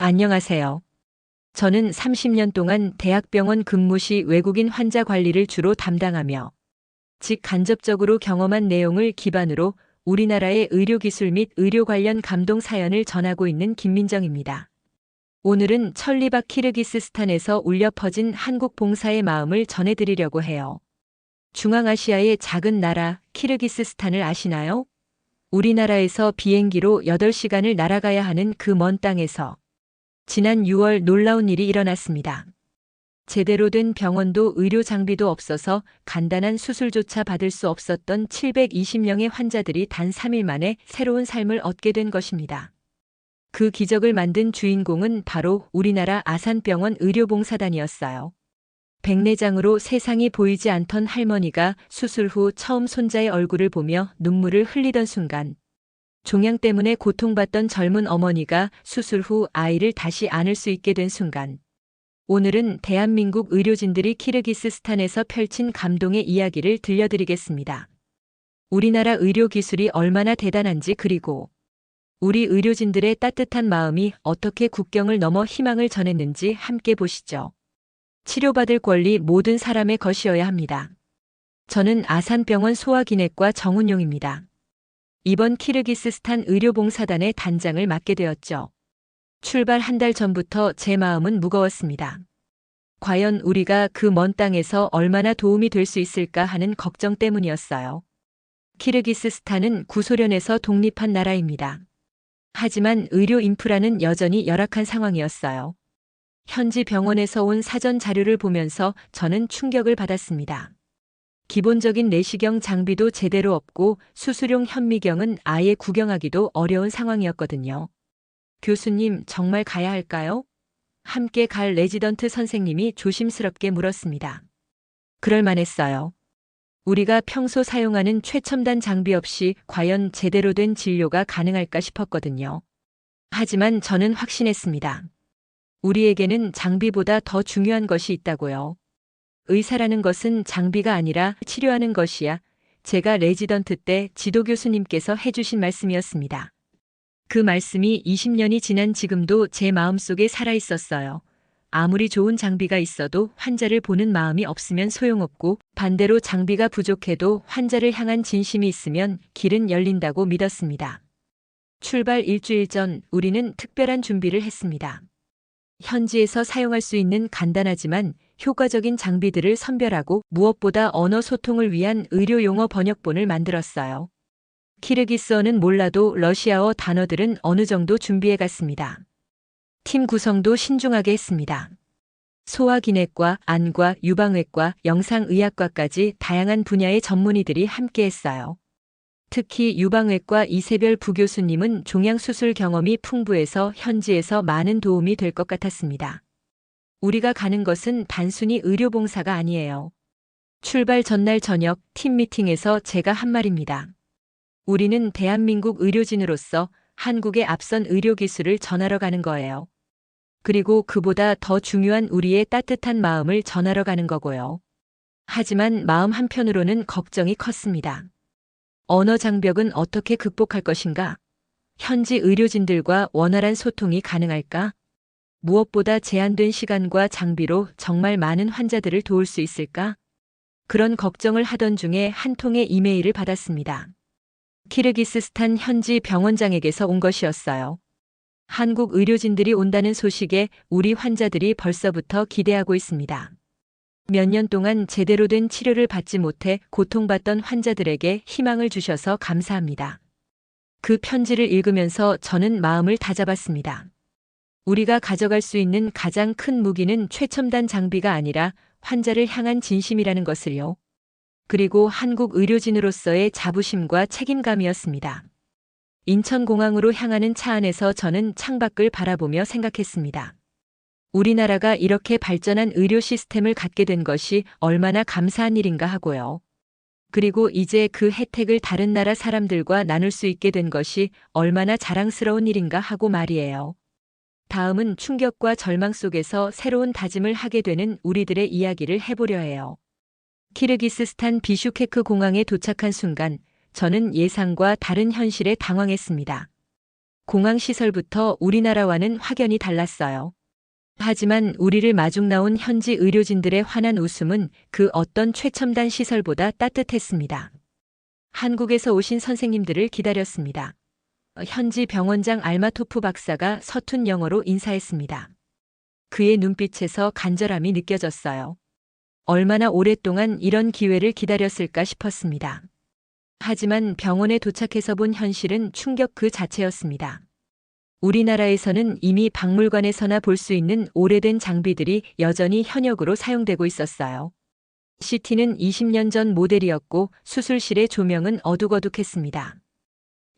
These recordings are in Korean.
안녕하세요. 저는 30년 동안 대학병원 근무 시 외국인 환자 관리를 주로 담당하며 직간접적으로 경험한 내용을 기반으로 우리나라의 의료기술 및 의료 관련 감동 사연을 전하고 있는 김민정입니다. 오늘은 천리박 키르기스스탄에서 울려 퍼진 한국 봉사의 마음을 전해드리려고 해요. 중앙아시아의 작은 나라 키르기스스탄을 아시나요? 우리나라에서 비행기로 8시간을 날아가야 하는 그 먼 땅에서 지난 6월 놀라운 일이 일어났습니다. 제대로 된 병원도 의료 장비도 없어서 간단한 수술조차 받을 수 없었던 720명의 환자들이 단 3일 만에 새로운 삶을 얻게 된 것입니다. 그 기적을 만든 주인공은 바로 우리나라 아산병원 의료봉사단이었어요. 백내장으로 세상이 보이지 않던 할머니가 수술 후 처음 손자의 얼굴을 보며 눈물을 흘리던 순간, 종양 때문에 고통받던 젊은 어머니가 수술 후 아이를 다시 안을 수 있게 된 순간, 오늘은 대한민국 의료진들이 키르기스스탄에서 펼친 감동의 이야기를 들려드리겠습니다. 우리나라 의료 기술이 얼마나 대단한지, 그리고 우리 의료진들의 따뜻한 마음이 어떻게 국경을 넘어 희망을 전했는지 함께 보시죠. 치료받을 권리 모든 사람의 것이어야 합니다. 저는 아산병원 소아기내과 정운용입니다. 이번 키르기스스탄 의료봉사단의 단장을 맡게 되었죠. 출발 한 달 전부터 제 마음은 무거웠습니다. 과연 우리가 그 먼 땅에서 얼마나 도움이 될 수 있을까 하는 걱정 때문이었어요. 키르기스스탄은 구소련에서 독립한 나라입니다. 하지만 의료 인프라는 여전히 열악한 상황이었어요. 현지 병원에서 온 사전 자료를 보면서 저는 충격을 받았습니다. 기본적인 내시경 장비도 제대로 없고 수술용 현미경은 아예 구경하기도 어려운 상황이었거든요. 교수님, 정말 가야 할까요? 함께 갈 레지던트 선생님이 조심스럽게 물었습니다. 그럴 만했어요. 우리가 평소 사용하는 최첨단 장비 없이 과연 제대로 된 진료가 가능할까 싶었거든요. 하지만 저는 확신했습니다. 우리에게는 장비보다 더 중요한 것이 있다고요. 의사라는 것은 장비가 아니라 치료하는 것이야. 제가 레지던트 때 지도 교수님께서 해주신 말씀이었습니다. 그 말씀이 20년이 지난 지금도 제 마음속에 살아있었어요. 아무리 좋은 장비가 있어도 환자를 보는 마음이 없으면 소용없고, 반대로 장비가 부족해도 환자를 향한 진심이 있으면 길은 열린다고 믿었습니다. 출발 일주일 전 우리는 특별한 준비를 했습니다. 현지에서 사용할 수 있는 간단하지만 효과적인 장비들을 선별하고, 무엇보다 언어 소통을 위한 의료 용어 번역본을 만들었어요. 키르기스어는 몰라도 러시아어 단어들은 어느 정도 준비해 갔습니다. 팀 구성도 신중하게 했습니다. 소아기내과, 안과, 유방외과, 영상의학과까지 다양한 분야의 전문의들이 함께 했어요. 특히 유방외과 이세별 부교수님은 종양수술 경험이 풍부해서 현지에서 많은 도움이 될 것 같았습니다. 우리가 가는 것은 단순히 의료봉사가 아니에요. 출발 전날 저녁 팀 미팅에서 제가 한 말입니다. 우리는 대한민국 의료진으로서 한국의 앞선 의료기술을 전하러 가는 거예요. 그리고 그보다 더 중요한 우리의 따뜻한 마음을 전하러 가는 거고요. 하지만 마음 한편으로는 걱정이 컸습니다. 언어 장벽은 어떻게 극복할 것인가? 현지 의료진들과 원활한 소통이 가능할까? 무엇보다 제한된 시간과 장비로 정말 많은 환자들을 도울 수 있을까? 그런 걱정을 하던 중에 한 통의 이메일을 받았습니다. 키르기스스탄 현지 병원장에게서 온 것이었어요. 한국 의료진들이 온다는 소식에 우리 환자들이 벌써부터 기대하고 있습니다. 몇 년 동안 제대로 된 치료를 받지 못해 고통받던 환자들에게 희망을 주셔서 감사합니다. 그 편지를 읽으면서 저는 마음을 다잡았습니다. 우리가 가져갈 수 있는 가장 큰 무기는 최첨단 장비가 아니라 환자를 향한 진심이라는 것을요. 그리고 한국 의료진으로서의 자부심과 책임감이었습니다. 인천공항으로 향하는 차 안에서 저는 창밖을 바라보며 생각했습니다. 우리나라가 이렇게 발전한 의료 시스템을 갖게 된 것이 얼마나 감사한 일인가 하고요. 그리고 이제 그 혜택을 다른 나라 사람들과 나눌 수 있게 된 것이 얼마나 자랑스러운 일인가 하고 말이에요. 다음은 충격과 절망 속에서 새로운 다짐을 하게 되는 우리들의 이야기를 해보려 해요. 키르기스스탄 비슈케크 공항에 도착한 순간 저는 예상과 다른 현실에 당황했습니다. 공항시설부터 우리나라와는 확연히 달랐어요. 하지만 우리를 마중 나온 현지 의료진들의 환한 웃음은 그 어떤 최첨단 시설보다 따뜻했습니다. 한국에서 오신 선생님들을 기다렸습니다. 현지 병원장 알마토프 박사가 서툰 영어로 인사했습니다. 그의 눈빛에서 간절함이 느껴졌어요. 얼마나 오랫동안 이런 기회를 기다렸을까 싶었습니다. 하지만 병원에 도착해서 본 현실은 충격 그 자체였습니다. 우리나라에서는 이미 박물관에서나 볼 수 있는 오래된 장비들이 여전히 현역으로 사용되고 있었어요. CT는 20년 전 모델이었고 수술실의 조명은 어둑어둑했습니다.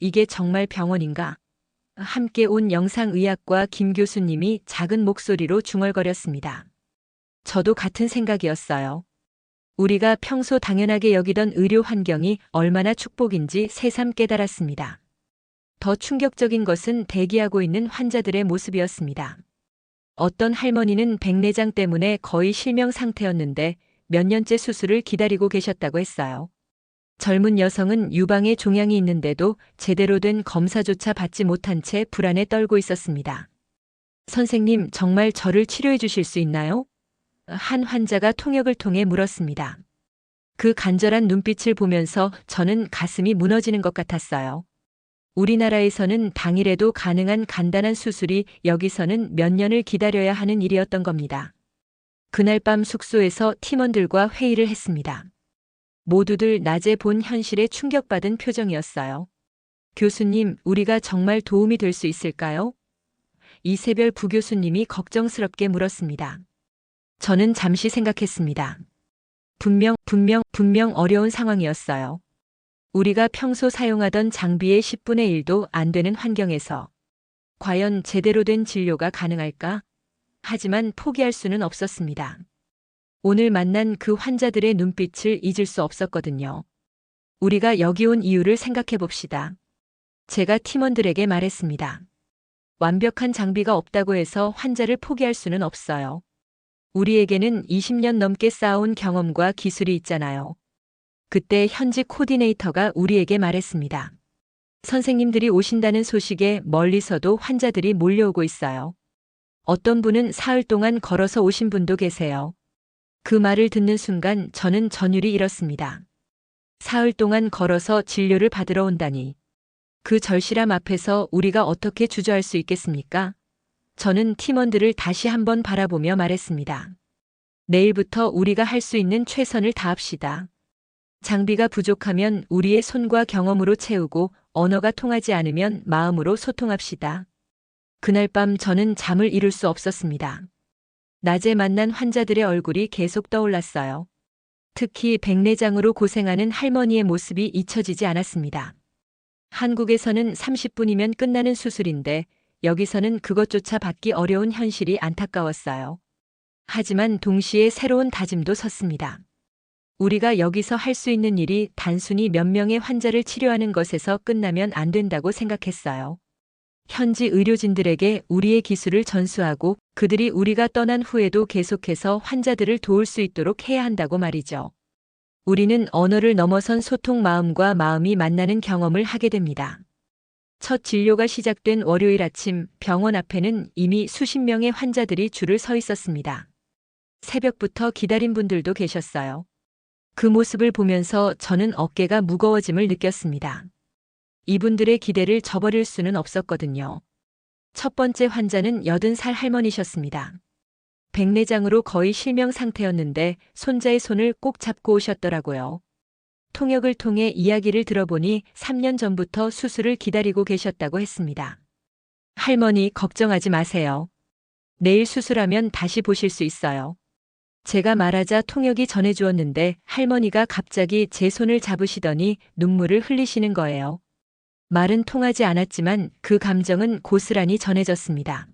이게 정말 병원인가? 함께 온 영상의학과 김 교수님이 작은 목소리로 중얼거렸습니다. 저도 같은 생각이었어요. 우리가 평소 당연하게 여기던 의료 환경이 얼마나 축복인지 새삼 깨달았습니다. 더 충격적인 것은 대기하고 있는 환자들의 모습이었습니다. 어떤 할머니는 백내장 때문에 거의 실명 상태였는데 몇 년째 수술을 기다리고 계셨다고 했어요. 젊은 여성은 유방에 종양이 있는데도 제대로 된 검사조차 받지 못한 채 불안에 떨고 있었습니다. 선생님, 정말 저를 치료해 주실 수 있나요? 한 환자가 통역을 통해 물었습니다. 그 간절한 눈빛을 보면서 저는 가슴이 무너지는 것 같았어요. 우리나라에서는 당일에도 가능한 간단한 수술이 여기서는 몇 년을 기다려야 하는 일이었던 겁니다. 그날 밤 숙소에서 팀원들과 회의를 했습니다. 모두들 낮에 본 현실에 충격받은 표정이었어요. 교수님, 우리가 정말 도움이 될 수 있을까요? 이세별 부교수님이 걱정스럽게 물었습니다. 저는 잠시 생각했습니다. 분명 어려운 상황이었어요. 우리가 평소 사용하던 장비의 10분의 1도 안 되는 환경에서 과연 제대로 된 진료가 가능할까? 하지만 포기할 수는 없었습니다. 오늘 만난 그 환자들의 눈빛을 잊을 수 없었거든요. 우리가 여기 온 이유를 생각해 봅시다. 제가 팀원들에게 말했습니다. 완벽한 장비가 없다고 해서 환자를 포기할 수는 없어요. 우리에게는 20년 넘게 쌓아온 경험과 기술이 있잖아요. 그때 현지 코디네이터가 우리에게 말했습니다. 선생님들이 오신다는 소식에 멀리서도 환자들이 몰려오고 있어요. 어떤 분은 사흘 동안 걸어서 오신 분도 계세요. 그 말을 듣는 순간 저는 전율이 일었습니다. 사흘 동안 걸어서 진료를 받으러 온다니. 그 절실함 앞에서 우리가 어떻게 주저할 수 있겠습니까? 저는 팀원들을 다시 한번 바라보며 말했습니다. 내일부터 우리가 할 수 있는 최선을 다합시다. 장비가 부족하면 우리의 손과 경험으로 채우고 언어가 통하지 않으면 마음으로 소통합시다. 그날 밤 저는 잠을 이룰 수 없었습니다. 낮에 만난 환자들의 얼굴이 계속 떠올랐어요. 특히 백내장으로 고생하는 할머니의 모습이 잊혀지지 않았습니다. 한국에서는 30분이면 끝나는 수술인데 여기서는 그것조차 받기 어려운 현실이 안타까웠어요. 하지만 동시에 새로운 다짐도 섰습니다. 우리가 여기서 할 수 있는 일이 단순히 몇 명의 환자를 치료하는 것에서 끝나면 안 된다고 생각했어요. 현지 의료진들에게 우리의 기술을 전수하고 그들이 우리가 떠난 후에도 계속해서 환자들을 도울 수 있도록 해야 한다고 말이죠. 우리는 언어를 넘어선 소통 마음과 마음이 만나는 경험을 하게 됩니다. 첫 진료가 시작된 월요일 아침 병원 앞에는 이미 수십 명의 환자들이 줄을 서 있었습니다. 새벽부터 기다린 분들도 계셨어요. 그 모습을 보면서 저는 어깨가 무거워짐을 느꼈습니다. 이분들의 기대를 저버릴 수는 없었거든요. 첫 번째 환자는 80살 할머니셨습니다. 백내장으로 거의 실명 상태였는데 손자의 손을 꼭 잡고 오셨더라고요. 통역을 통해 이야기를 들어보니 3년 전부터 수술을 기다리고 계셨다고 했습니다. 할머니, 걱정하지 마세요. 내일 수술하면 다시 보실 수 있어요. 제가 말하자 통역이 전해주었는데 할머니가 갑자기 제 손을 잡으시더니 눈물을 흘리시는 거예요. 말은 통하지 않았지만 그 감정은 고스란히 전해졌습니다.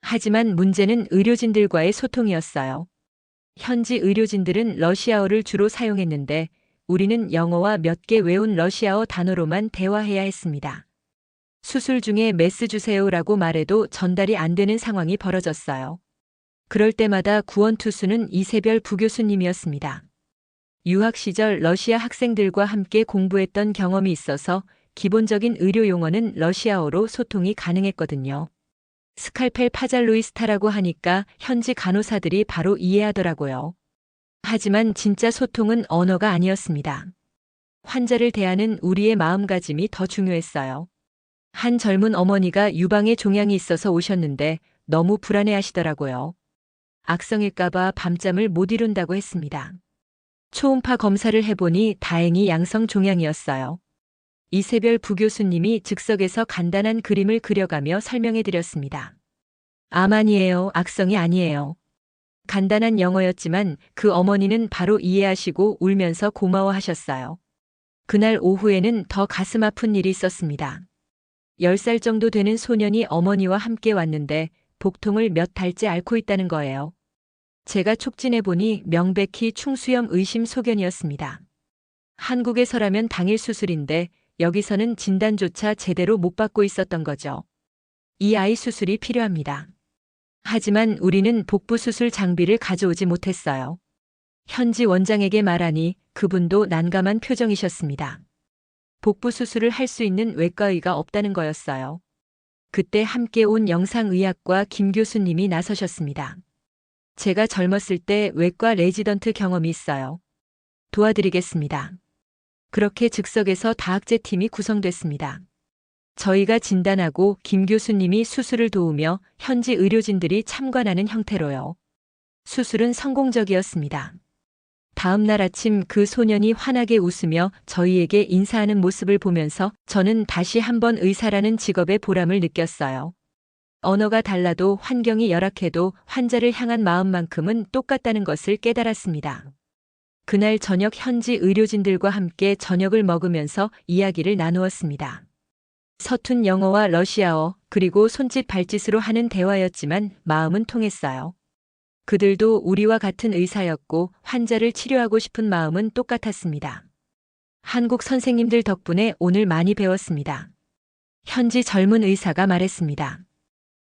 하지만 문제는 의료진들과의 소통이었어요. 현지 의료진들은 러시아어를 주로 사용했는데 우리는 영어와 몇 개 외운 러시아어 단어로만 대화해야 했습니다. 수술 중에 메스 주세요라고 말해도 전달이 안 되는 상황이 벌어졌어요. 그럴 때마다 구원투수는 이세별 부교수님이었습니다. 유학 시절 러시아 학생들과 함께 공부했던 경험이 있어서 기본적인 의료 용어는 러시아어로 소통이 가능했거든요. 스칼펠 파잘로이스타라고 하니까 현지 간호사들이 바로 이해하더라고요. 하지만 진짜 소통은 언어가 아니었습니다. 환자를 대하는 우리의 마음가짐이 더 중요했어요. 한 젊은 어머니가 유방에 종양이 있어서 오셨는데 너무 불안해하시더라고요. 악성일까봐 밤잠을 못 이룬다고 했습니다. 초음파 검사를 해보니 다행히 양성 종양이었어요. 이세별 부교수님이 즉석에서 간단한 그림을 그려가며 설명해 드렸습니다. 암 아니에요. 악성이 아니에요. 간단한 영어였지만 그 어머니는 바로 이해하시고 울면서 고마워하셨어요. 그날 오후에는 더 가슴 아픈 일이 있었습니다. 10살 정도 되는 소년이 어머니와 함께 왔는데 복통을 몇 달째 앓고 있다는 거예요. 제가 촉진해보니 명백히 충수염 의심 소견이었습니다. 한국에서라면 당일 수술인데 여기서는 진단조차 제대로 못 받고 있었던 거죠. 이 아이 수술이 필요합니다. 하지만 우리는 복부 수술 장비를 가져오지 못했어요. 현지 원장에게 말하니 그분도 난감한 표정이셨습니다. 복부 수술을 할 수 있는 외과의가 없다는 거였어요. 그때 함께 온 영상의학과 김 교수님이 나서셨습니다. 제가 젊었을 때 외과 레지던트 경험이 있어요. 도와드리겠습니다. 그렇게 즉석에서 다학제 팀이 구성됐습니다. 저희가 진단하고 김 교수님이 수술을 도우며 현지 의료진들이 참관하는 형태로요. 수술은 성공적이었습니다. 다음 날 아침 그 소년이 환하게 웃으며 저희에게 인사하는 모습을 보면서 저는 다시 한번 의사라는 직업의 보람을 느꼈어요. 언어가 달라도 환경이 열악해도 환자를 향한 마음만큼은 똑같다는 것을 깨달았습니다. 그날 저녁 현지 의료진들과 함께 저녁을 먹으면서 이야기를 나누었습니다. 서툰 영어와 러시아어 그리고 손짓 발짓으로 하는 대화였지만 마음은 통했어요. 그들도 우리와 같은 의사였고 환자를 치료하고 싶은 마음은 똑같았습니다. 한국 선생님들 덕분에 오늘 많이 배웠습니다. 현지 젊은 의사가 말했습니다.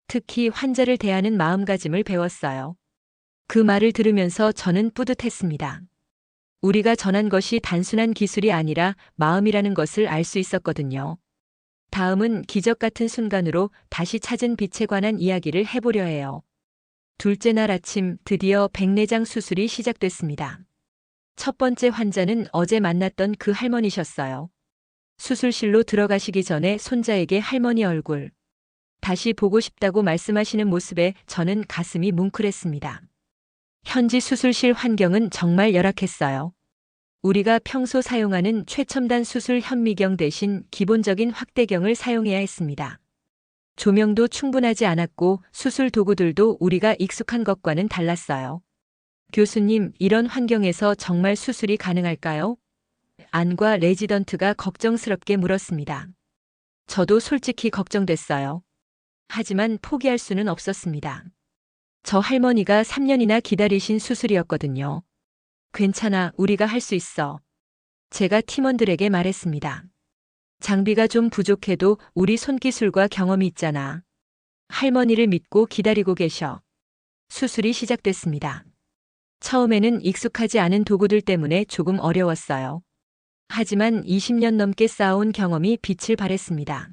특히 환자를 대하는 마음가짐을 배웠어요. 그 말을 들으면서 저는 뿌듯했습니다. 우리가 전한 것이 단순한 기술이 아니라 마음이라는 것을 알 수 있었거든요. 다음은 기적 같은 순간으로 다시 찾은 빛에 관한 이야기를 해보려 해요. 둘째 날 아침 드디어 백내장 수술이 시작됐습니다. 첫 번째 환자는 어제 만났던 그 할머니셨어요. 수술실로 들어가시기 전에 손자에게 할머니 얼굴 다시 보고 싶다고 말씀하시는 모습에 저는 가슴이 뭉클했습니다. 현지 수술실 환경은 정말 열악했어요. 우리가 평소 사용하는 최첨단 수술 현미경 대신 기본적인 확대경을 사용해야 했습니다. 조명도 충분하지 않았고 수술 도구들도 우리가 익숙한 것과는 달랐어요. 교수님, 이런 환경에서 정말 수술이 가능할까요? 안과 레지던트가 걱정스럽게 물었습니다. 저도 솔직히 걱정됐어요. 하지만 포기할 수는 없었습니다. 저 할머니가 3년이나 기다리신 수술이었거든요. 괜찮아, 우리가 할 수 있어. 제가 팀원들에게 말했습니다. 장비가 좀 부족해도 우리 손기술과 경험이 있잖아. 할머니를 믿고 기다리고 계셔. 수술이 시작됐습니다. 처음에는 익숙하지 않은 도구들 때문에 조금 어려웠어요. 하지만 20년 넘게 쌓아온 경험이 빛을 발했습니다.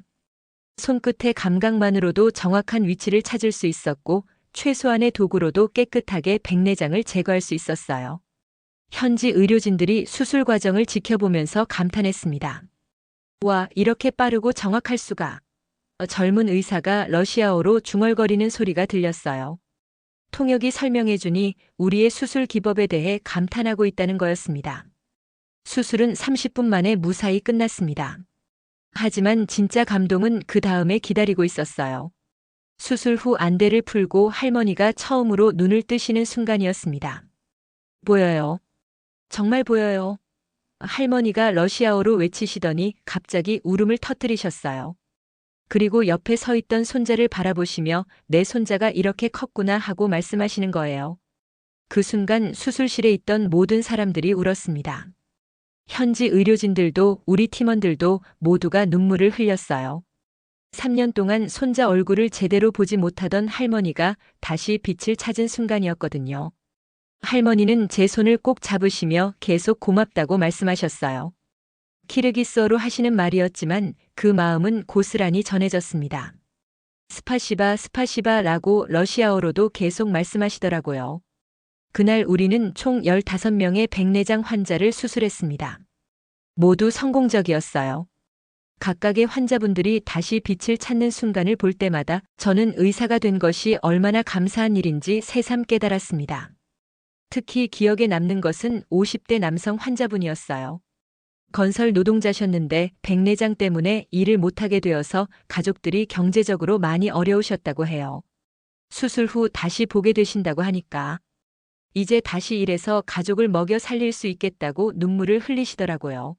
손끝의 감각만으로도 정확한 위치를 찾을 수 있었고 최소한의 도구로도 깨끗하게 백내장을 제거할 수 있었어요. 현지 의료진들이 수술 과정을 지켜보면서 감탄했습니다. 와, 이렇게 빠르고 정확할 수가. 젊은 의사가 러시아어로 중얼거리는 소리가 들렸어요. 통역이 설명해주니 우리의 수술 기법에 대해 감탄하고 있다는 거였습니다. 수술은 30분 만에 무사히 끝났습니다. 하지만 진짜 감동은 그 다음에 기다리고 있었어요. 수술 후 안대를 풀고 할머니가 처음으로 눈을 뜨시는 순간이었습니다. 보여요. 정말 보여요. 할머니가 러시아어로 외치시더니 갑자기 울음을 터뜨리셨어요. 그리고 옆에 서 있던 손자를 바라보시며 내 손자가 이렇게 컸구나 하고 말씀하시는 거예요. 그 순간 수술실에 있던 모든 사람들이 울었습니다. 현지 의료진들도 우리 팀원들도 모두가 눈물을 흘렸어요. 3년 동안 손자 얼굴을 제대로 보지 못하던 할머니가 다시 빛을 찾은 순간이었거든요. 할머니는 제 손을 꼭 잡으시며 계속 고맙다고 말씀하셨어요. 키르기스어로 하시는 말이었지만 그 마음은 고스란히 전해졌습니다. 스파시바, 스파시바라고 러시아어로도 계속 말씀하시더라고요. 그날 우리는 총 15명의 백내장 환자를 수술했습니다. 모두 성공적이었어요. 각각의 환자분들이 다시 빛을 찾는 순간을 볼 때마다 저는 의사가 된 것이 얼마나 감사한 일인지 새삼 깨달았습니다. 특히 기억에 남는 것은 50대 남성 환자분이었어요. 건설 노동자셨는데 백내장 때문에 일을 못하게 되어서 가족들이 경제적으로 많이 어려우셨다고 해요. 수술 후 다시 보게 되신다고 하니까 이제 다시 일해서 가족을 먹여 살릴 수 있겠다고 눈물을 흘리시더라고요.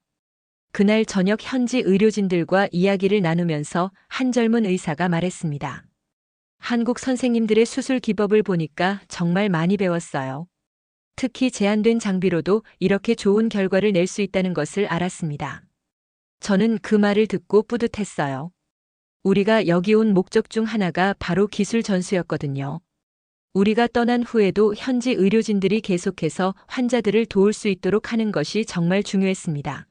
그날 저녁 현지 의료진들과 이야기를 나누면서 한 젊은 의사가 말했습니다. 한국 선생님들의 수술 기법을 보니까 정말 많이 배웠어요. 특히 제한된 장비로도 이렇게 좋은 결과를 낼 수 있다는 것을 알았습니다. 저는 그 말을 듣고 뿌듯했어요. 우리가 여기 온 목적 중 하나가 바로 기술 전수였거든요. 우리가 떠난 후에도 현지 의료진들이 계속해서 환자들을 도울 수 있도록 하는 것이 정말 중요했습니다.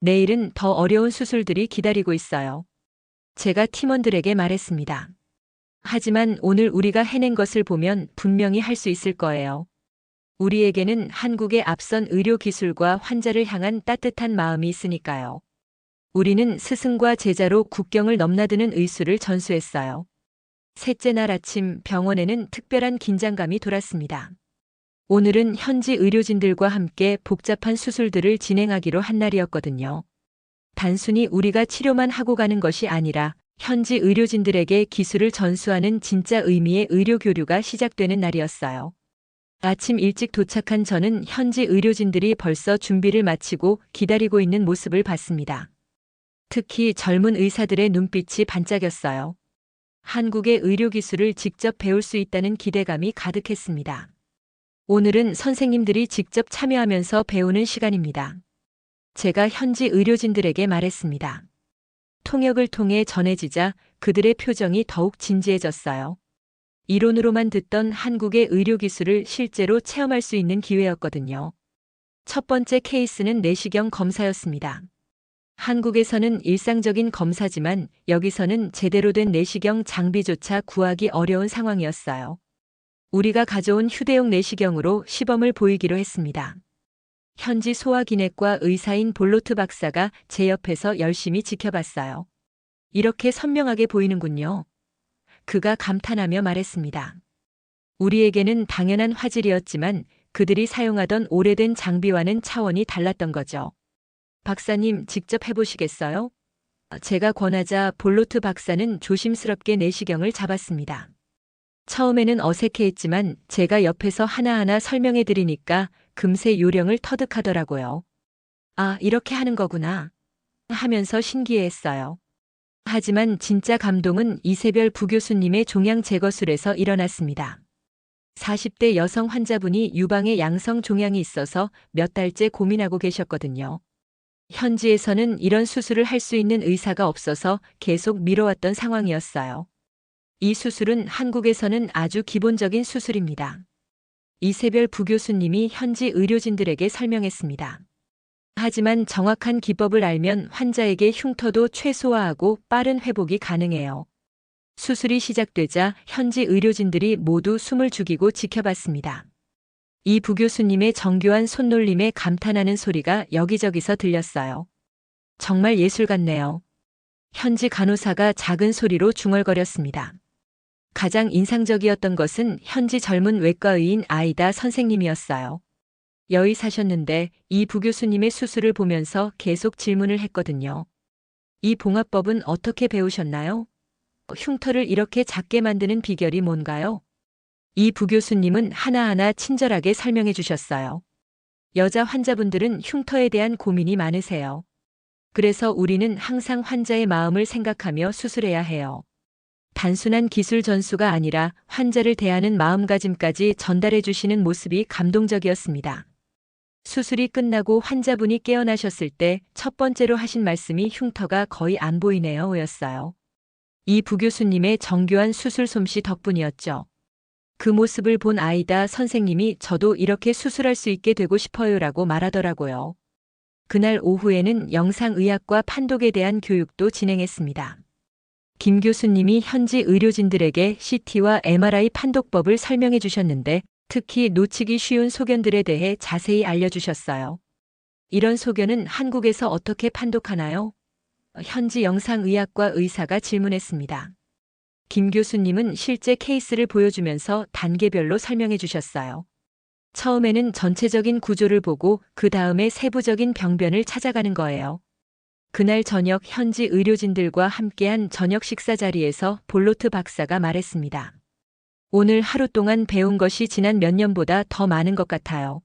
내일은 더 어려운 수술들이 기다리고 있어요. 제가 팀원들에게 말했습니다. 하지만 오늘 우리가 해낸 것을 보면 분명히 할 수 있을 거예요. 우리에게는 한국의 앞선 의료 기술과 환자를 향한 따뜻한 마음이 있으니까요. 우리는 스승과 제자로 국경을 넘나드는 의술을 전수했어요. 셋째 날 아침 병원에는 특별한 긴장감이 돌았습니다. 오늘은 현지 의료진들과 함께 복잡한 수술들을 진행하기로 한 날이었거든요. 단순히 우리가 치료만 하고 가는 것이 아니라 현지 의료진들에게 기술을 전수하는 진짜 의미의 의료 교류가 시작되는 날이었어요. 아침 일찍 도착한 저는 현지 의료진들이 벌써 준비를 마치고 기다리고 있는 모습을 봤습니다. 특히 젊은 의사들의 눈빛이 반짝였어요. 한국의 의료 기술을 직접 배울 수 있다는 기대감이 가득했습니다. 오늘은 선생님들이 직접 참여하면서 배우는 시간입니다. 제가 현지 의료진들에게 말했습니다. 통역을 통해 전해지자 그들의 표정이 더욱 진지해졌어요. 이론으로만 듣던 한국의 의료 기술을 실제로 체험할 수 있는 기회였거든요. 첫 번째 케이스는 내시경 검사였습니다. 한국에서는 일상적인 검사지만 여기서는 제대로 된 내시경 장비조차 구하기 어려운 상황이었어요. 우리가 가져온 휴대용 내시경으로 시범을 보이기로 했습니다. 현지 소아기내과 의사인 볼로트 박사가 제 옆에서 열심히 지켜봤어요. 이렇게 선명하게 보이는군요. 그가 감탄하며 말했습니다. 우리에게는 당연한 화질이었지만 그들이 사용하던 오래된 장비와는 차원이 달랐던 거죠. 박사님, 직접 해보시겠어요? 제가 권하자 볼로트 박사는 조심스럽게 내시경을 잡았습니다. 처음에는 어색해했지만 제가 옆에서 하나하나 설명해 드리니까 금세 요령을 터득하더라고요. 아, 이렇게 하는 거구나 하면서 신기해했어요. 하지만 진짜 감동은 이세별 부교수님의 종양 제거술에서 일어났습니다. 40대 여성 환자분이 유방에 양성 종양이 있어서 몇 달째 고민하고 계셨거든요. 현지에서는 이런 수술을 할 수 있는 의사가 없어서 계속 미뤄왔던 상황이었어요. 이 수술은 한국에서는 아주 기본적인 수술입니다. 이세별 부교수님이 현지 의료진들에게 설명했습니다. 하지만 정확한 기법을 알면 환자에게 흉터도 최소화하고 빠른 회복이 가능해요. 수술이 시작되자 현지 의료진들이 모두 숨을 죽이고 지켜봤습니다. 이 부교수님의 정교한 손놀림에 감탄하는 소리가 여기저기서 들렸어요. 정말 예술 같네요. 현지 간호사가 작은 소리로 중얼거렸습니다. 가장 인상적이었던 것은 현지 젊은 외과의인 아이다 선생님이었어요. 여의사셨는데 이 부교수님의 수술을 보면서 계속 질문을 했거든요. 이 봉합법은 어떻게 배우셨나요? 흉터를 이렇게 작게 만드는 비결이 뭔가요? 이 부교수님은 하나하나 친절하게 설명해 주셨어요. 여자 환자분들은 흉터에 대한 고민이 많으세요. 그래서 우리는 항상 환자의 마음을 생각하며 수술해야 해요. 단순한 기술 전수가 아니라 환자를 대하는 마음가짐까지 전달해 주시는 모습이 감동적이었습니다. 수술이 끝나고 환자분이 깨어나셨을 때 첫 번째로 하신 말씀이 흉터가 거의 안 보이네요 였어요. 이 부교수님의 정교한 수술 솜씨 덕분이었죠. 그 모습을 본 아이다 선생님이 저도 이렇게 수술할 수 있게 되고 싶어요라고 말하더라고요. 그날 오후에는 영상의학과 판독에 대한 교육도 진행했습니다. 김 교수님이 현지 의료진들에게 CT와 MRI 판독법을 설명해 주셨는데 특히 놓치기 쉬운 소견들에 대해 자세히 알려주셨어요. 이런 소견은 한국에서 어떻게 판독하나요? 현지 영상의학과 의사가 질문했습니다. 김 교수님은 실제 케이스를 보여주면서 단계별로 설명해 주셨어요. 처음에는 전체적인 구조를 보고 그 다음에 세부적인 병변을 찾아가는 거예요. 그날 저녁 현지 의료진들과 함께한 저녁 식사 자리에서 볼로트 박사가 말했습니다. 오늘 하루 동안 배운 것이 지난 몇 년보다 더 많은 것 같아요.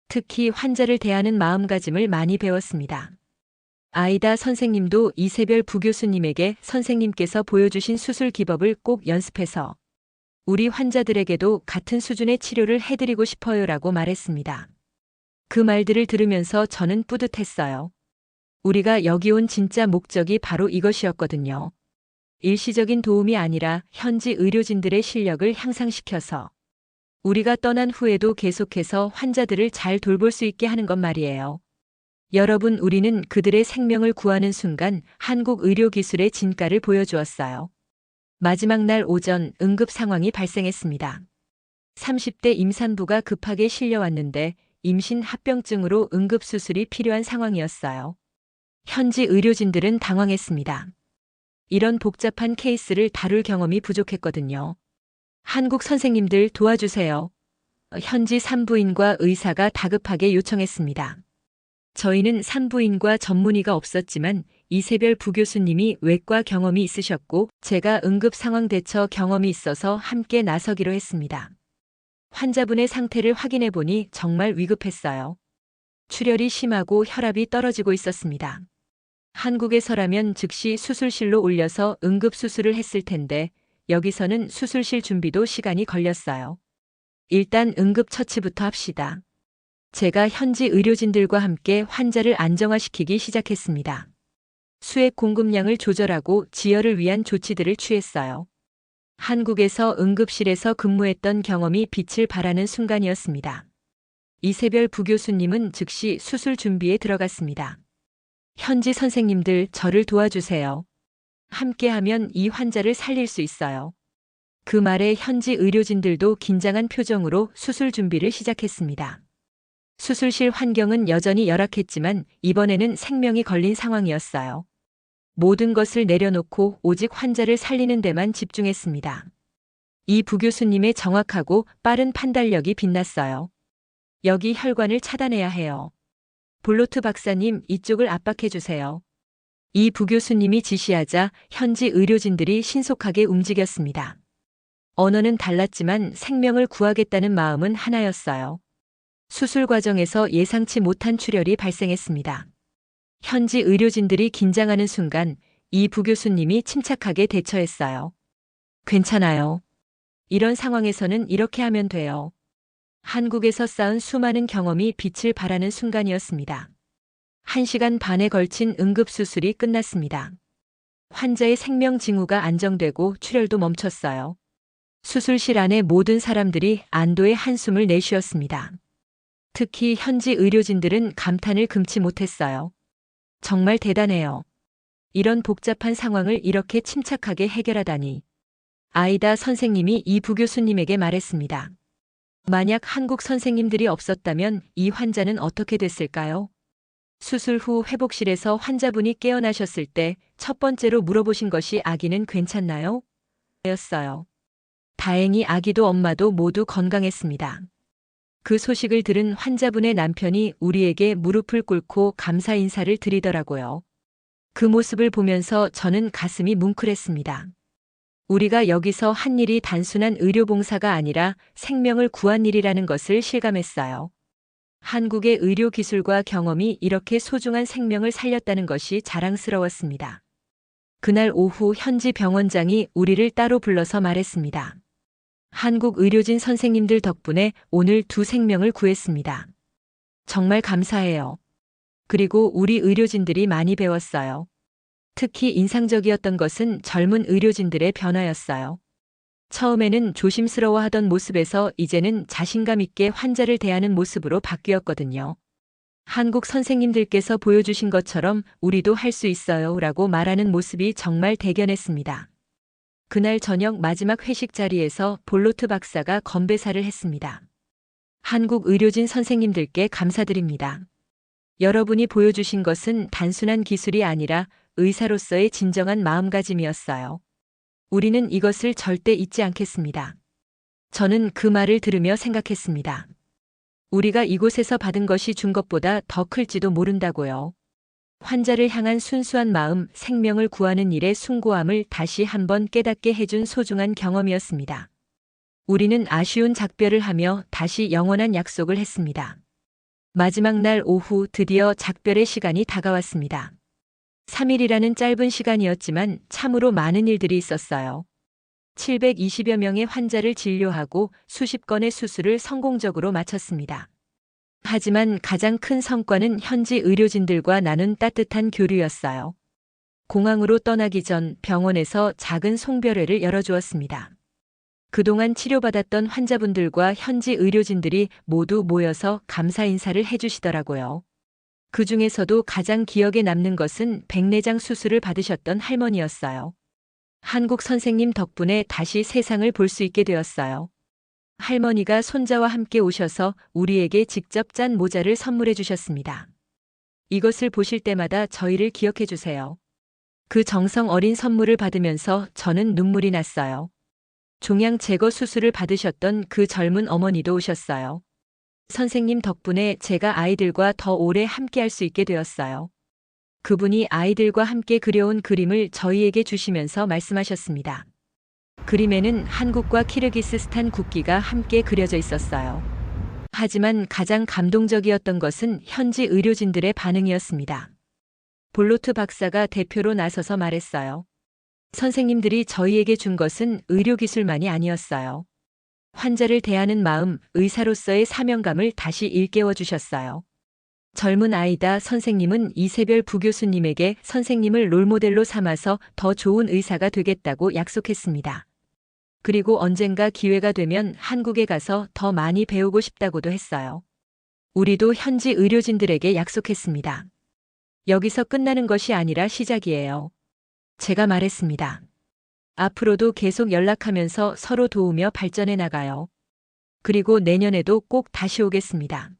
특히 환자를 대하는 마음가짐을 많이 배웠습니다. 아이다 선생님도 이세별 부교수님에게 선생님께서 보여주신 수술 기법을 꼭 연습해서 우리 환자들에게도 같은 수준의 치료를 해드리고 싶어요라고 말했습니다. 그 말들을 들으면서 저는 뿌듯했어요. 우리가 여기 온 진짜 목적이 바로 이것이었거든요. 일시적인 도움이 아니라 현지 의료진들의 실력을 향상시켜서 우리가 떠난 후에도 계속해서 환자들을 잘 돌볼 수 있게 하는 것 말이에요. 여러분, 우리는 그들의 생명을 구하는 순간 한국 의료기술의 진가를 보여주었어요. 마지막 날 오전 응급 상황이 발생했습니다. 30대 임산부가 급하게 실려왔는데 임신 합병증으로 응급수술이 필요한 상황이었어요. 현지 의료진들은 당황했습니다. 이런 복잡한 케이스를 다룰 경험이 부족했거든요. 한국 선생님들 도와주세요. 현지 산부인과 의사가 다급하게 요청했습니다. 저희는 산부인과 전문의가 없었지만 이세별 부교수님이 외과 경험이 있으셨고 제가 응급 상황 대처 경험이 있어서 함께 나서기로 했습니다. 환자분의 상태를 확인해 보니 정말 위급했어요. 출혈이 심하고 혈압이 떨어지고 있었습니다. 한국에서라면 즉시 수술실로 올려서 응급수술을 했을 텐데 여기서는 수술실 준비도 시간이 걸렸어요. 일단 응급처치부터 합시다. 제가 현지 의료진들과 함께 환자를 안정화시키기 시작했습니다. 수액 공급량을 조절하고 지혈을 위한 조치들을 취했어요. 한국에서 응급실에서 근무했던 경험이 빛을 발하는 순간이었습니다. 이세별 부교수님은 즉시 수술 준비에 들어갔습니다. 현지 선생님들 저를 도와주세요. 함께하면 이 환자를 살릴 수 있어요. 그 말에 현지 의료진들도 긴장한 표정으로 수술 준비를 시작했습니다. 수술실 환경은 여전히 열악했지만 이번에는 생명이 걸린 상황이었어요. 모든 것을 내려놓고 오직 환자를 살리는 데만 집중했습니다. 이 부교수님의 정확하고 빠른 판단력이 빛났어요. 여기 혈관을 차단해야 해요. 볼로트 박사님, 이쪽을 압박해 주세요. 이 부교수님이 지시하자 현지 의료진들이 신속하게 움직였습니다. 언어는 달랐지만 생명을 구하겠다는 마음은 하나였어요. 수술 과정에서 예상치 못한 출혈이 발생했습니다. 현지 의료진들이 긴장하는 순간 이 부교수님이 침착하게 대처했어요. 괜찮아요. 이런 상황에서는 이렇게 하면 돼요. 한국에서 쌓은 수많은 경험이 빛을 발하는 순간이었습니다. 1시간 반에 걸친 응급수술이 끝났습니다. 환자의 생명 징후가 안정되고 출혈도 멈췄어요. 수술실 안의 모든 사람들이 안도의 한숨을 내쉬었습니다. 특히 현지 의료진들은 감탄을 금치 못했어요. 정말 대단해요. 이런 복잡한 상황을 이렇게 침착하게 해결하다니. 아이다 선생님이 이 부교수님에게 말했습니다. 만약 한국 선생님들이 없었다면 이 환자는 어떻게 됐을까요? 수술 후 회복실에서 환자분이 깨어나셨을 때 첫 번째로 물어보신 것이 아기는 괜찮나요? 였어요. 다행히 아기도 엄마도 모두 건강했습니다. 그 소식을 들은 환자분의 남편이 우리에게 무릎을 꿇고 감사 인사를 드리더라고요. 그 모습을 보면서 저는 가슴이 뭉클했습니다. 우리가 여기서 한 일이 단순한 의료봉사가 아니라 생명을 구한 일이라는 것을 실감했어요. 한국의 의료 기술과 경험이 이렇게 소중한 생명을 살렸다는 것이 자랑스러웠습니다. 그날 오후 현지 병원장이 우리를 따로 불러서 말했습니다. 한국 의료진 선생님들 덕분에 오늘 2 생명을 구했습니다. 정말 감사해요. 그리고 우리 의료진들이 많이 배웠어요. 특히 인상적이었던 것은 젊은 의료진들의 변화였어요. 처음에는 조심스러워하던 모습에서 이제는 자신감 있게 환자를 대하는 모습으로 바뀌었거든요. 한국 선생님들께서 보여주신 것처럼 우리도 할 수 있어요 라고 말하는 모습이 정말 대견했습니다. 그날 저녁 마지막 회식 자리에서 볼로트 박사가 건배사를 했습니다. 한국 의료진 선생님들께 감사드립니다. 여러분이 보여주신 것은 단순한 기술이 아니라 의사로서의 진정한 마음가짐이었어요. 우리는 이것을 절대 잊지 않겠습니다. 저는 그 말을 들으며 생각했습니다. 우리가 이곳에서 받은 것이 준 것보다 더 클지도 모른다고요. 환자를 향한 순수한 마음, 생명을 구하는 일의 숭고함을 다시 한번 깨닫게 해준 소중한 경험이었습니다. 우리는 아쉬운 작별을 하며 다시 영원한 약속을 했습니다. 마지막 날 오후 드디어 작별의 시간이 다가왔습니다. 3일이라는 짧은 시간이었지만 참으로 많은 일들이 있었어요. 720여 명의 환자를 진료하고 수십 건의 수술을 성공적으로 마쳤습니다. 하지만 가장 큰 성과는 현지 의료진들과 나눈 따뜻한 교류였어요. 공항으로 떠나기 전 병원에서 작은 송별회를 열어주었습니다. 그동안 치료받았던 환자분들과 현지 의료진들이 모두 모여서 감사 인사를 해주시더라고요. 그 중에서도 가장 기억에 남는 것은 백내장 수술을 받으셨던 할머니였어요. 한국 선생님 덕분에 다시 세상을 볼 수 있게 되었어요. 할머니가 손자와 함께 오셔서 우리에게 직접 짠 모자를 선물해 주셨습니다. 이것을 보실 때마다 저희를 기억해 주세요. 그 정성 어린 선물을 받으면서 저는 눈물이 났어요. 종양 제거 수술을 받으셨던 그 젊은 어머니도 오셨어요. 선생님 덕분에 제가 아이들과 더 오래 함께 할 수 있게 되었어요. 그분이 아이들과 함께 그려온 그림을 저희에게 주시면서 말씀하셨습니다. 그림에는 한국과 키르기스스탄 국기가 함께 그려져 있었어요. 하지만 가장 감동적이었던 것은 현지 의료진들의 반응이었습니다. 볼로트 박사가 대표로 나서서 말했어요. 선생님들이 저희에게 준 것은 의료기술만이 아니었어요. 환자를 대하는 마음, 의사로서의 사명감을 다시 일깨워 주셨어요. 젊은 아이다 선생님은 이세별 부교수님에게 선생님을 롤모델로 삼아서 더 좋은 의사가 되겠다고 약속했습니다. 그리고 언젠가 기회가 되면 한국에 가서 더 많이 배우고 싶다고도 했어요. 우리도 현지 의료진들에게 약속했습니다. 여기서 끝나는 것이 아니라 시작이에요. 제가 말했습니다. 앞으로도 계속 연락하면서 서로 도우며 발전해 나가요. 그리고 내년에도 꼭 다시 오겠습니다.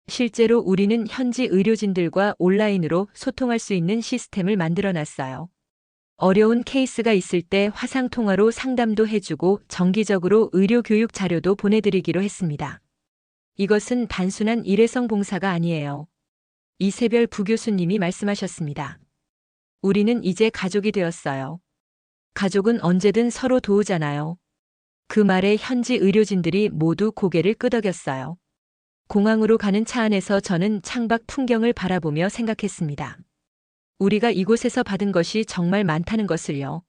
실제로 우리는 현지 의료진들과 온라인으로 소통할 수 있는 시스템을 만들어 놨어요. 어려운 케이스가 있을 때 화상통화로 상담도 해주고 정기적으로 의료교육 자료도 보내드리기로 했습니다. 이것은 단순한 일회성 봉사가 아니에요. 이세별 부교수님이 말씀하셨습니다. 우리는 이제 가족이 되었어요. 가족은 언제든 서로 도우잖아요. 그 말에 현지 의료진들이 모두 고개를 끄덕였어요. 공항으로 가는 차 안에서 저는 창밖 풍경을 바라보며 생각했습니다. 우리가 이곳에서 받은 것이 정말 많다는 것을요.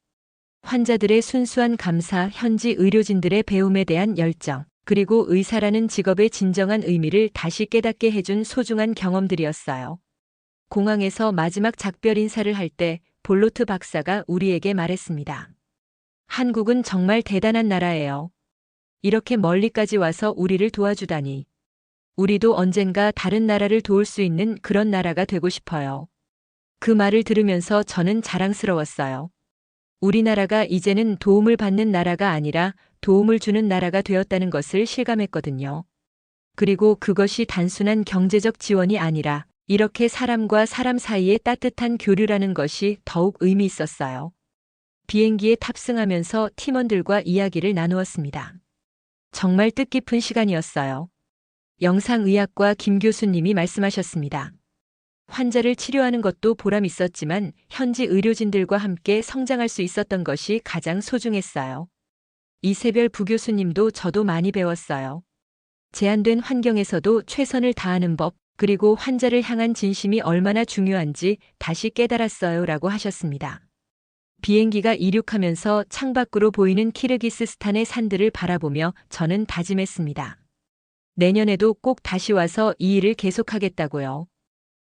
환자들의 순수한 감사, 현지 의료진들의 배움에 대한 열정, 그리고 의사라는 직업의 진정한 의미를 다시 깨닫게 해준 소중한 경험들이었어요. 공항에서 마지막 작별 인사를 할 때 볼로트 박사가 우리에게 말했습니다. 한국은 정말 대단한 나라예요. 이렇게 멀리까지 와서 우리를 도와주다니. 우리도 언젠가 다른 나라를 도울 수 있는 그런 나라가 되고 싶어요. 그 말을 들으면서 저는 자랑스러웠어요. 우리나라가 이제는 도움을 받는 나라가 아니라 도움을 주는 나라가 되었다는 것을 실감했거든요. 그리고 그것이 단순한 경제적 지원이 아니라 이렇게 사람과 사람 사이의 따뜻한 교류라는 것이 더욱 의미 있었어요. 비행기에 탑승하면서 팀원들과 이야기를 나누었습니다. 정말 뜻깊은 시간이었어요. 영상의학과 김 교수님이 말씀하셨습니다. 환자를 치료하는 것도 보람 있었지만 현지 의료진들과 함께 성장할 수 있었던 것이 가장 소중했어요. 이세별 부교수님도 저도 많이 배웠어요. 제한된 환경에서도 최선을 다하는 법, 그리고 환자를 향한 진심이 얼마나 중요한지 다시 깨달았어요 라고 하셨습니다. 비행기가 이륙하면서 창밖으로 보이는 키르기스스탄의 산들을 바라보며 저는 다짐했습니다. 내년에도 꼭 다시 와서 이 일을 계속하겠다고요.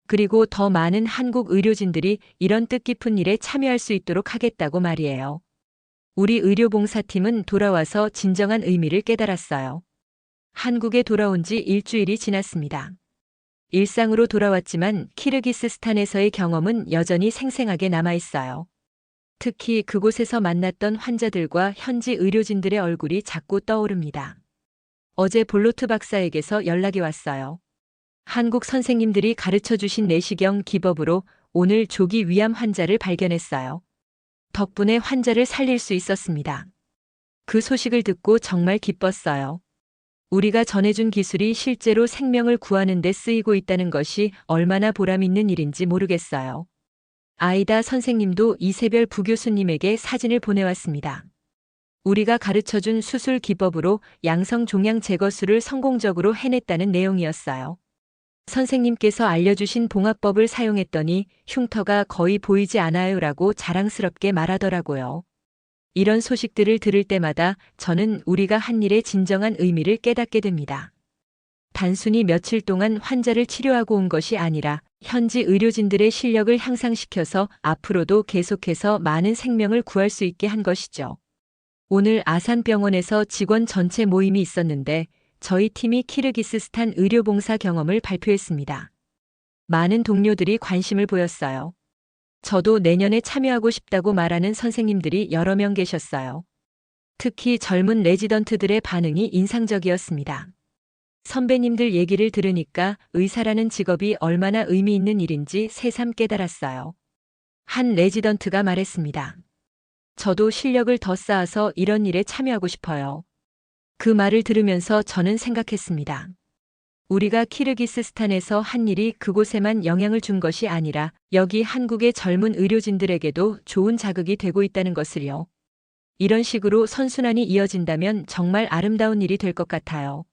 그리고 더 많은 한국 의료진들이 이런 뜻깊은 일에 참여할 수 있도록 하겠다고 말이에요. 우리 의료봉사팀은 돌아와서 진정한 의미를 깨달았어요. 한국에 돌아온 지 일주일이 지났습니다. 일상으로 돌아왔지만 키르기스스탄에서의 경험은 여전히 생생하게 남아있어요. 특히 그곳에서 만났던 환자들과 현지 의료진들의 얼굴이 자꾸 떠오릅니다. 어제 볼로트 박사에게서 연락이 왔어요. 한국 선생님들이 가르쳐 주신 내시경 기법으로 오늘 조기 위암 환자를 발견했어요. 덕분에 환자를 살릴 수 있었습니다. 그 소식을 듣고 정말 기뻤어요. 우리가 전해준 기술이 실제로 생명을 구하는 데 쓰이고 있다는 것이 얼마나 보람 있는 일인지 모르겠어요. 아이다 선생님도 이세별 부교수님에게 사진을 보내왔습니다. 우리가 가르쳐준 수술 기법으로 양성 종양 제거술을 성공적으로 해냈다는 내용이었어요. 선생님께서 알려주신 봉합법을 사용했더니 흉터가 거의 보이지 않아요라고 자랑스럽게 말하더라고요. 이런 소식들을 들을 때마다 저는 우리가 한 일의 진정한 의미를 깨닫게 됩니다. 단순히 며칠 동안 환자를 치료하고 온 것이 아니라 현지 의료진들의 실력을 향상시켜서 앞으로도 계속해서 많은 생명을 구할 수 있게 한 것이죠. 오늘 아산병원에서 직원 전체 모임이 있었는데 저희 팀이 키르기스스탄 의료봉사 경험을 발표했습니다. 많은 동료들이 관심을 보였어요. 저도 내년에 참여하고 싶다고 말하는 선생님들이 여러 명 계셨어요. 특히 젊은 레지던트들의 반응이 인상적이었습니다. 선배님들 얘기를 들으니까 의사라는 직업이 얼마나 의미 있는 일인지 새삼 깨달았어요. 한 레지던트가 말했습니다. 저도 실력을 더 쌓아서 이런 일에 참여하고 싶어요. 그 말을 들으면서 저는 생각했습니다. 우리가 키르기스스탄에서 한 일이 그곳에만 영향을 준 것이 아니라 여기 한국의 젊은 의료진들에게도 좋은 자극이 되고 있다는 것을요. 이런 식으로 선순환이 이어진다면 정말 아름다운 일이 될 것 같아요.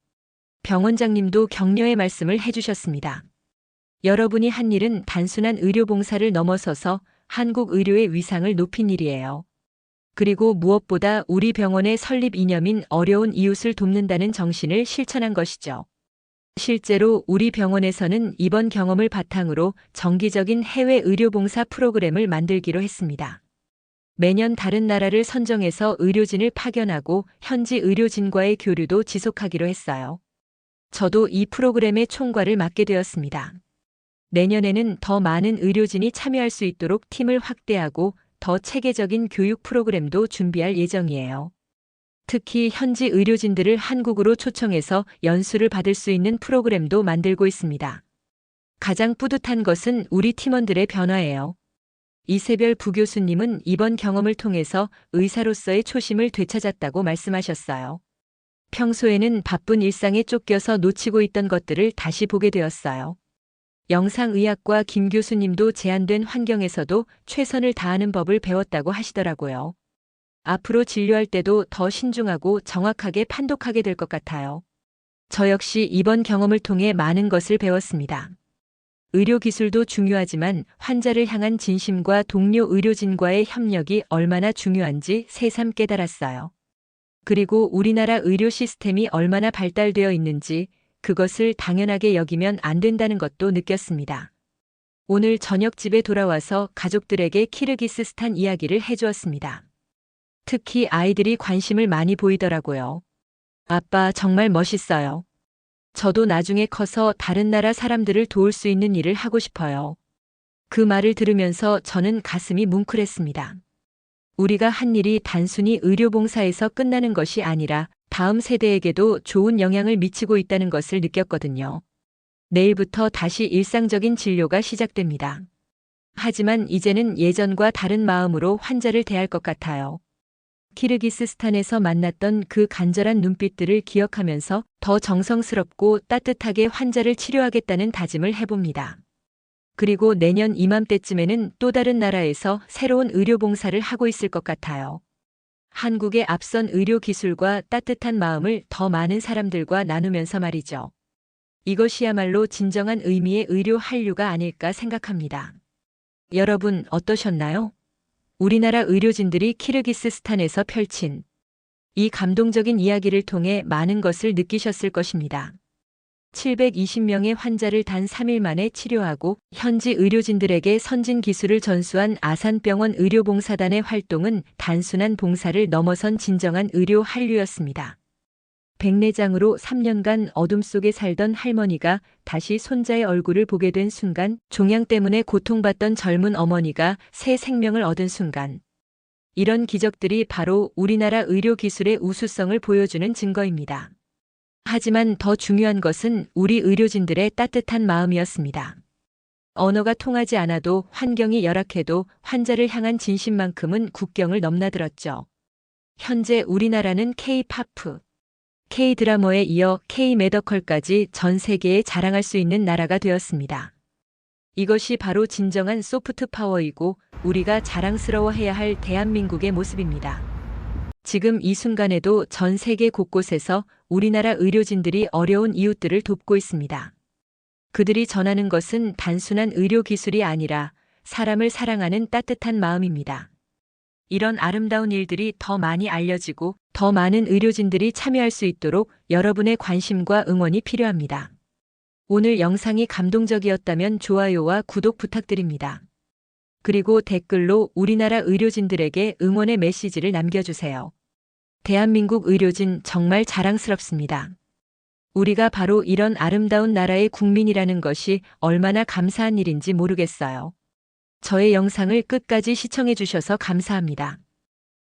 병원장님도 격려의 말씀을 해주셨습니다. 여러분이 한 일은 단순한 의료봉사를 넘어서서 한국 의료의 위상을 높인 일이에요. 그리고 무엇보다 우리 병원의 설립 이념인 어려운 이웃을 돕는다는 정신을 실천한 것이죠. 실제로 우리 병원에서는 이번 경험을 바탕으로 정기적인 해외 의료봉사 프로그램을 만들기로 했습니다. 매년 다른 나라를 선정해서 의료진을 파견하고 현지 의료진과의 교류도 지속하기로 했어요. 저도 이 프로그램의 총괄을 맡게 되었습니다. 내년에는 더 많은 의료진이 참여할 수 있도록 팀을 확대하고 더 체계적인 교육 프로그램도 준비할 예정이에요. 특히 현지 의료진들을 한국으로 초청해서 연수를 받을 수 있는 프로그램도 만들고 있습니다. 가장 뿌듯한 것은 우리 팀원들의 변화예요. 이세별 부교수님은 이번 경험을 통해서 의사로서의 초심을 되찾았다고 말씀하셨어요. 평소에는 바쁜 일상에 쫓겨서 놓치고 있던 것들을 다시 보게 되었어요. 영상의학과 김 교수님도 제한된 환경에서도 최선을 다하는 법을 배웠다고 하시더라고요. 앞으로 진료할 때도 더 신중하고 정확하게 판독하게 될 것 같아요. 저 역시 이번 경험을 통해 많은 것을 배웠습니다. 의료기술도 중요하지만 환자를 향한 진심과 동료 의료진과의 협력이 얼마나 중요한지 새삼 깨달았어요. 그리고 우리나라 의료 시스템이 얼마나 발달되어 있는지 그것을 당연하게 여기면 안 된다는 것도 느꼈습니다. 오늘 저녁 집에 돌아와서 가족들에게 키르기스스탄 이야기를 해주었습니다. 특히 아이들이 관심을 많이 보이더라고요. 아빠 정말 멋있어요. 저도 나중에 커서 다른 나라 사람들을 도울 수 있는 일을 하고 싶어요. 그 말을 들으면서 저는 가슴이 뭉클했습니다. 우리가 한 일이 단순히 의료봉사에서 끝나는 것이 아니라 다음 세대에게도 좋은 영향을 미치고 있다는 것을 느꼈거든요. 내일부터 다시 일상적인 진료가 시작됩니다. 하지만 이제는 예전과 다른 마음으로 환자를 대할 것 같아요. 키르기스스탄에서 만났던 그 간절한 눈빛들을 기억하면서 더 정성스럽고 따뜻하게 환자를 치료하겠다는 다짐을 해봅니다. 그리고 내년 이맘때쯤에는 또 다른 나라에서 새로운 의료봉사를 하고 있을 것 같아요. 한국의 앞선 의료 기술과 따뜻한 마음을 더 많은 사람들과 나누면서 말이죠. 이것이야말로 진정한 의미의 의료 한류가 아닐까 생각합니다. 여러분 어떠셨나요? 우리나라 의료진들이 키르기스스탄에서 펼친 이 감동적인 이야기를 통해 많은 것을 느끼셨을 것입니다. 720명의 환자를 단 3일 만에 치료하고 현지 의료진들에게 선진 기술을 전수한 아산병원 의료봉사단의 활동은 단순한 봉사를 넘어선 진정한 의료 한류였습니다. 백내장으로 3년간 어둠 속에 살던 할머니가 다시 손자의 얼굴을 보게 된 순간, 종양 때문에 고통받던 젊은 어머니가 새 생명을 얻은 순간, 이런 기적들이 바로 우리나라 의료 기술의 우수성을 보여주는 증거입니다. 하지만 더 중요한 것은 우리 의료진들의 따뜻한 마음이었습니다. 언어가 통하지 않아도, 환경이 열악해도 환자를 향한 진심만큼은 국경을 넘나들었죠. 현재 우리나라는 K-팝, K-드라마에 이어 K-메더컬까지 전 세계에 자랑할 수 있는 나라가 되었습니다. 이것이 바로 진정한 소프트 파워이고 우리가 자랑스러워해야 할 대한민국의 모습입니다. 지금 이 순간에도 전 세계 곳곳에서 우리나라 의료진들이 어려운 이웃들을 돕고 있습니다. 그들이 전하는 것은 단순한 의료 기술이 아니라 사람을 사랑하는 따뜻한 마음입니다. 이런 아름다운 일들이 더 많이 알려지고 더 많은 의료진들이 참여할 수 있도록 여러분의 관심과 응원이 필요합니다. 오늘 영상이 감동적이었다면 좋아요와 구독 부탁드립니다. 그리고 댓글로 우리나라 의료진들에게 응원의 메시지를 남겨주세요. 대한민국 의료진 정말 자랑스럽습니다. 우리가 바로 이런 아름다운 나라의 국민이라는 것이 얼마나 감사한 일인지 모르겠어요. 저의 영상을 끝까지 시청해 주셔서 감사합니다.